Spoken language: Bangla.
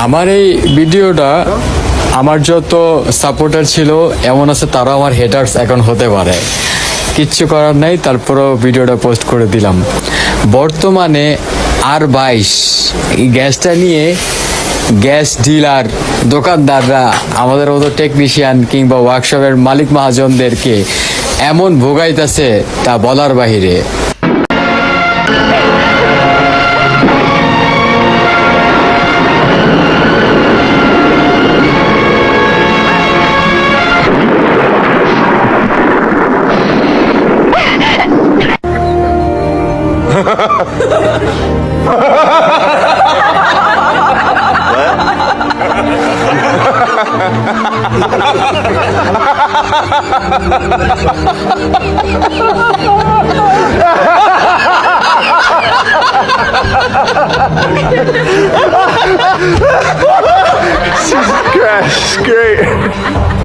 আমার এই ভিডিওটা আমার যত সাপোর্টার ছিল এমন আছে তারাও আমার হেটার্স এখন হতে পারে, কিচ্ছু করার নাই, তারপরও ভিডিওটা পোস্ট করে দিলাম। বর্তমানে R22 এই গ্যাসটা নিয়ে গ্যাস ডিলার দোকানদাররা আমাদের মতো টেকনিশিয়ান কিংবা ওয়ার্কশপের মালিক মহাজনদেরকে এমন ভোগাইতেছে তা বলার বাহিরে। Crash, great.